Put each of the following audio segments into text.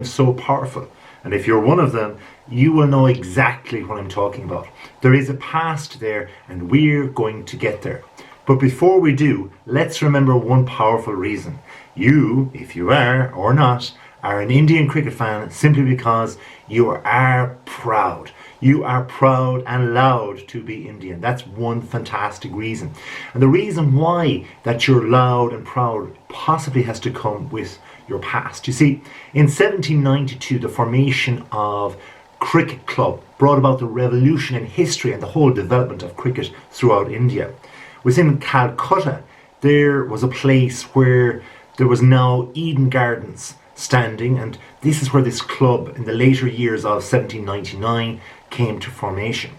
so powerful. And if you're one of them, you will know exactly what I'm talking about. There is a past there, and we're going to get there. But before we do, let's remember one powerful reason. You, if you are or not, are an Indian cricket fan simply because you are proud. You are proud and loud to be Indian. That's one fantastic reason. And the reason why that you're loud and proud possibly has to come with your past. You see, in 1792, the formation of cricket club brought about the revolution in history and the whole development of cricket throughout India. Within Calcutta, there was a place where there was now Eden Gardens standing, and this is where this club in the later years of 1799 came to formation.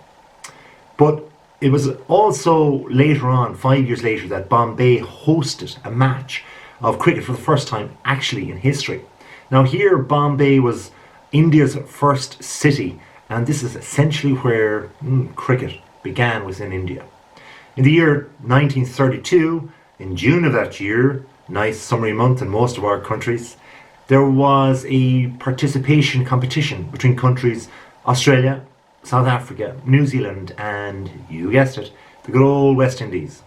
But it was also later on, 5 years later, that Bombay hosted a match of cricket for the first time actually in history. Now here, Bombay was India's first city, and this is essentially where cricket began within India. In the year 1932, in June of that year, nice summery month in most of our countries, there was a participation competition between countries Australia, South Africa, New Zealand, and you guessed it, the good old West Indies.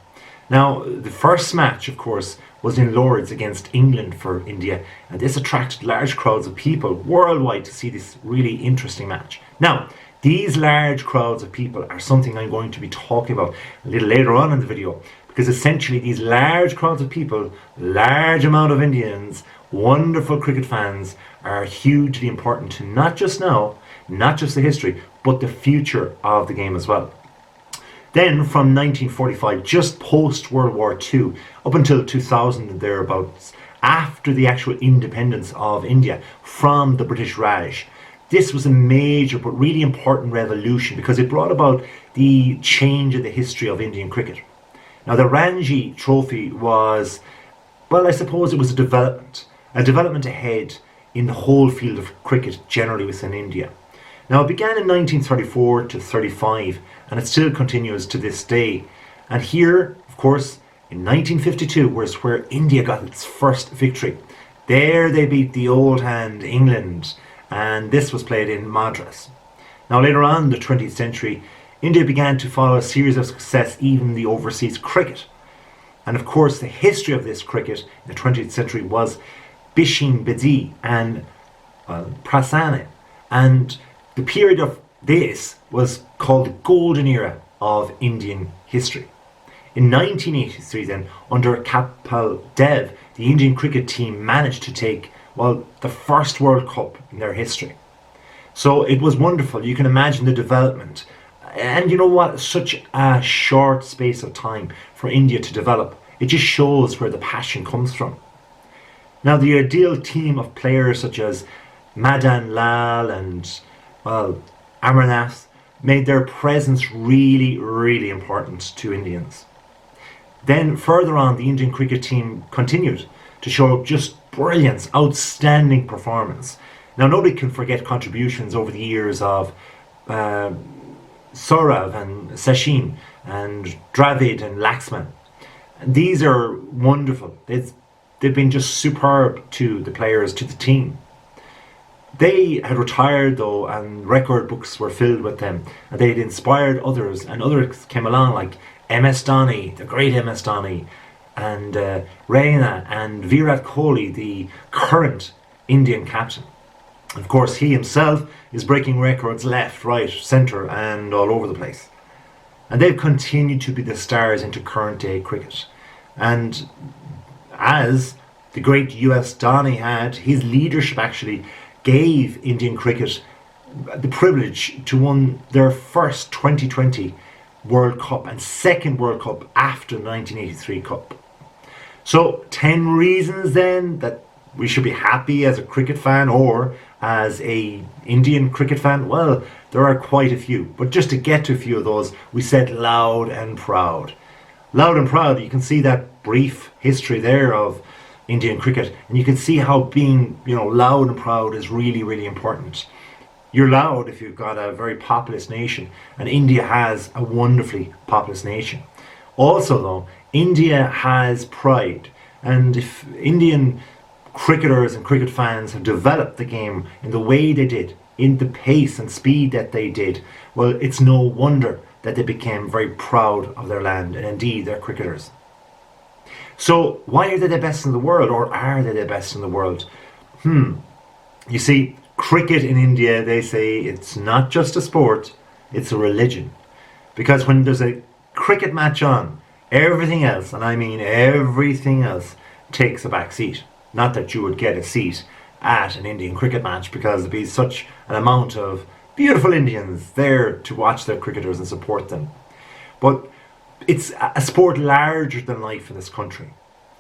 Now, the first match, of course, was in Lords against England for India, and this attracted large crowds of people worldwide to see this really interesting match. Now, these large crowds of people are something I'm going to be talking about a little later on in the video, because essentially these large crowds of people, large amount of Indians, wonderful cricket fans, are hugely important to not just now, not just the history, but the future of the game as well. Then from 1945, just post World War II, up until 2000 and thereabouts, after the actual independence of India from the British Raj, this was a major but really important revolution because it brought about the change of the history of Indian cricket. Now the Ranji Trophy was, well, I suppose it was a development ahead in the whole field of cricket generally within India. Now it began in 1934 to 35, and it still continues to this day. And here, of course, in 1952 was where India got its first victory. There they beat the old hand England, and this was played in Madras. Now later on in the 20th century, India began to follow a series of success even in the overseas cricket. And of course the history of this cricket in the 20th century was Bishin Bedi and Prasanna, and the period of this was called the golden era of Indian history. In 1983 then, under Kapil Dev, the Indian cricket team managed to take, well, the first World Cup in their history. So it was wonderful. You can imagine the development. And you know what? Such a short space of time for India to develop. It just shows where the passion comes from. Now the ideal team of players such as Madan Lal and, well, Amarnath made their presence really, really important to Indians. Then further on, the Indian cricket team continued to show just brilliance, outstanding performance. Now nobody can forget contributions over the years of Saurav and Sachin and Dravid and Laxman. And these are wonderful. They've been just superb to the players, to the team. They had retired though, and record books were filled with them, and they had inspired others, and others came along like MS Dhoni, the great MS Dhoni, and Raina and Virat Kohli, the current Indian captain. Of course, he himself is breaking records left, right, centre and all over the place. And they've continued to be the stars into current day cricket. And as the great US Dhoni had, his leadership actually gave Indian cricket the privilege to win their first 2020 World Cup and second World Cup after the 1983 Cup. So 10 reasons then that we should be happy as a cricket fan or as a Indian cricket fan. Well, there are quite a few, but just to get to a few of those, we said loud and proud. Loud and proud, you can see that brief history there of Indian cricket, and you can see how being, loud and proud is really, really important. You're loud if you've got a very populous nation, and India has a wonderfully populous nation. Also though, India has pride, and if Indian cricketers and cricket fans have developed the game in the way they did, in the pace and speed that they did, well, it's no wonder that they became very proud of their land and indeed their cricketers. So why are they the best in the world, or are they the best in the world? You see, cricket in India, they say it's not just a sport, it's a religion. Because when there's a cricket match on, everything else, and I mean everything else, takes a back seat. Not that you would get a seat at an Indian cricket match, because there'd be such an amount of beautiful Indians there to watch their cricketers and support them. But it's a sport larger than life in this country,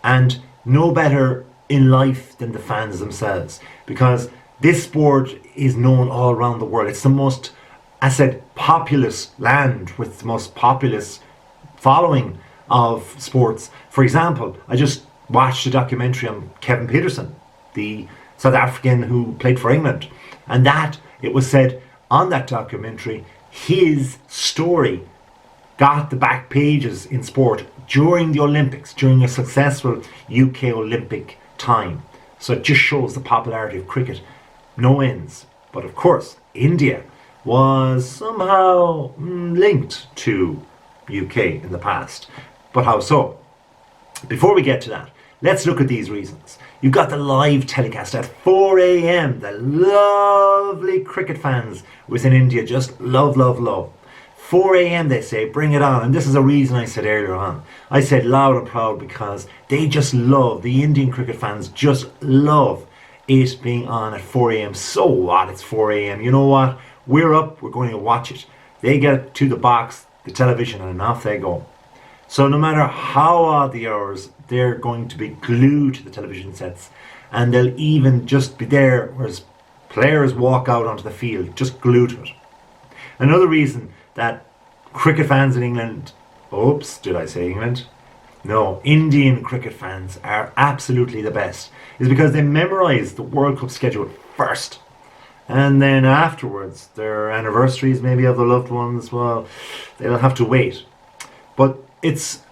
and no better in life than the fans themselves, because this sport is known all around the world. It's the most, I said, populous land with the most populous following of sports. For example, I just watched a documentary on Kevin Peterson, the South African who played for England, and that it was said on that documentary, his story got the back pages in sport during the Olympics, during a successful UK Olympic time. So it just shows the popularity of cricket, no ends. But of course, India was somehow linked to UK in the past. But how so? Before we get to that, let's look at these reasons. You've got the live telecast at 4 a.m. The lovely cricket fans within India just love, love, love. 4 a.m. they say, bring it on. And this is a reason I said earlier on. I said loud and proud because they just love, the Indian cricket fans just love it being on at 4 a.m. So what? It's 4 a.m. You know what? We're up, we're going to watch it. They get to the box, the television, and off they go. So no matter how odd the hours, they're going to be glued to the television sets, and they'll even just be there whereas players walk out onto the field, just glued to it. Another reason that cricket fans in England, oops, did I say England? No, Indian cricket fans are absolutely the best, is because they memorise the World Cup schedule first. And then afterwards, their anniversaries maybe of the loved ones, well, they'll have to wait. But it's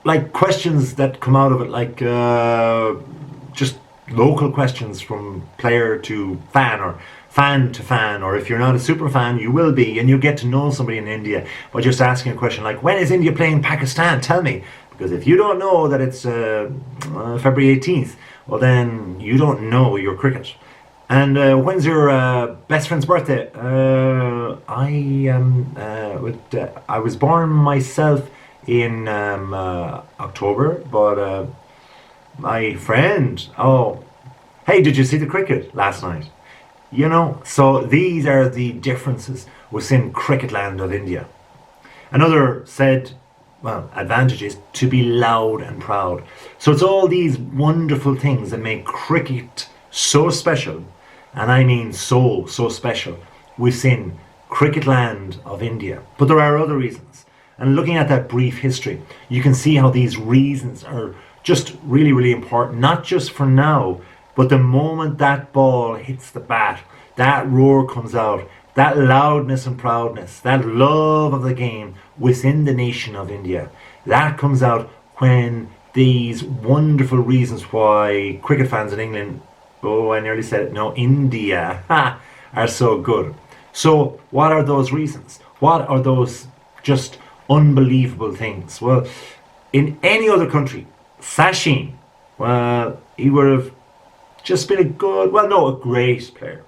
like questions that come out of it, like just local questions from player to fan, or fan to fan, or if you're not a super fan, you will be, and you'll get to know somebody in India by just asking a question like, when is India playing Pakistan? Tell me. Because if you don't know that it's February 18th, well then you don't know your cricket. And when's your best friend's birthday? I was born myself in October, but my friend, oh, hey, did you see the cricket last night? You know, so these are the differences within cricket land of India. Another said, well, advantage is to be loud and proud. So it's all these wonderful things that make cricket so special, and I mean so special within cricket land of India. But there are other reasons. And looking at that brief history, you can see how these reasons are just really, really important, not just for now, but the moment that ball hits the bat, that roar comes out, that loudness and proudness, that love of the game within the nation of India, that comes out when these wonderful reasons why cricket fans in England, oh, I nearly said it, no, India, are so good. So what are those reasons? What are those just unbelievable things? Well, in any other country, Sachin, well, he would have just been a great player.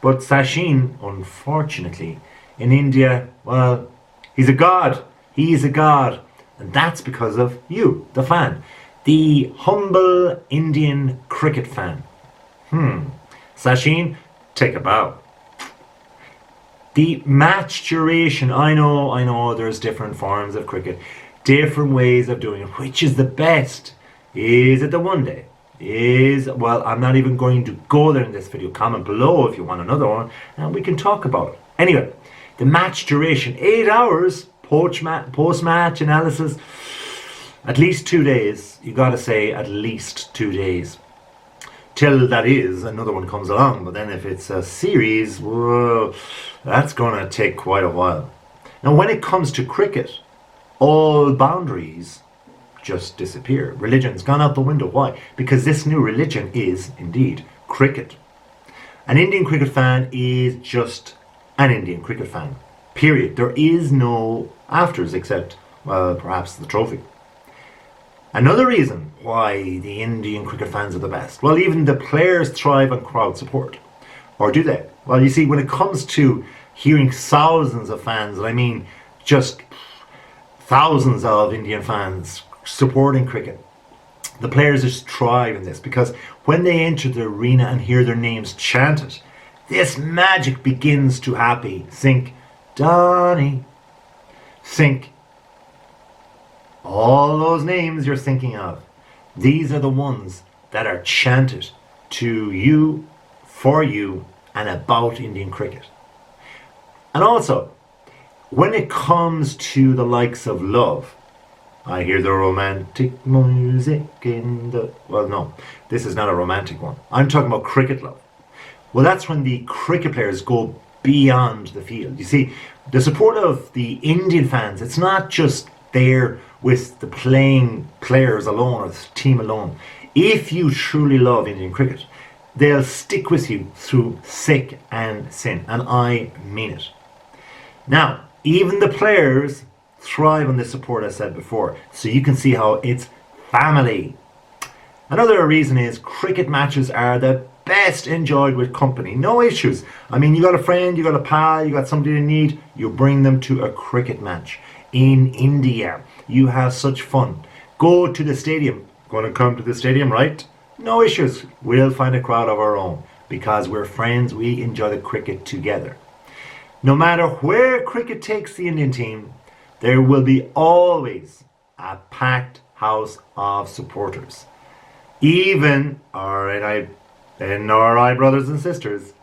But Sachin, unfortunately, in India, well, he's a god. He is a god. And that's because of you, the fan. The humble Indian cricket fan. Sachin, take a bow. The match duration, I know there's different forms of cricket, different ways of doing it. Which is the best? Is it the one day? Well, I'm not even going to go there in this video. Comment below if you want another one, and we can talk about it. Anyway, the match duration, 8 hours, post-match analysis, at least 2 days. You got to say at least 2 days. Till that is, another one comes along. But then if it's a series, whoa, that's going to take quite a while. Now, when it comes to cricket, all boundaries just disappear. Religion's gone out the window. Why? Because this new religion is indeed cricket. An Indian cricket fan is just an Indian cricket fan. Period. There is no afters except, well, perhaps the trophy. Another reason why the Indian cricket fans are the best. Well, even the players thrive on crowd support. Or do they? Well, you see, when it comes to hearing thousands of fans, and I mean just thousands of Indian fans supporting cricket, the players just thrive in this, because when they enter the arena and hear their names chanted, this magic begins to happen. Think Donny. Think all those names you're thinking of. These are the ones that are chanted to you, for you, and about Indian cricket. And also, when it comes to the likes of love, I hear the romantic music in the... Well, no, this is not a romantic one. I'm talking about cricket love. Well, that's when the cricket players go beyond the field. You see, the support of the Indian fans, it's not just there with the playing players alone or the team alone. If you truly love Indian cricket, they'll stick with you through thick and thin, and I mean it. Now, even the players thrive on the support I said before, so you can see how it's family. Another reason is cricket matches are the best enjoyed with company. No issues. I mean, you got a friend, you got a pal, you got somebody in need, you bring them to a cricket match. In India, you have such fun. Go to the stadium. Going to come to the stadium, right? No issues. We'll find a crowd of our own because we're friends. We enjoy the cricket together. No matter where cricket takes the Indian team, there will be always a packed house of supporters. Even our NRI brothers and sisters.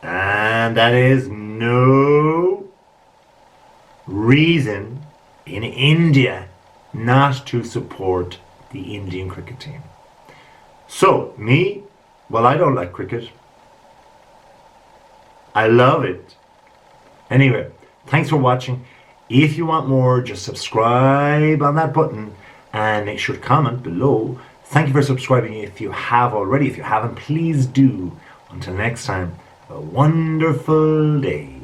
And that is no reason in India not to support the Indian cricket team. So, me, well, I don't like cricket. I love it. Anyway, thanks for watching. If you want more, just subscribe on that button and make sure to comment below. Thank you for subscribing if you have already. If you haven't, please do. Until next time, a wonderful day.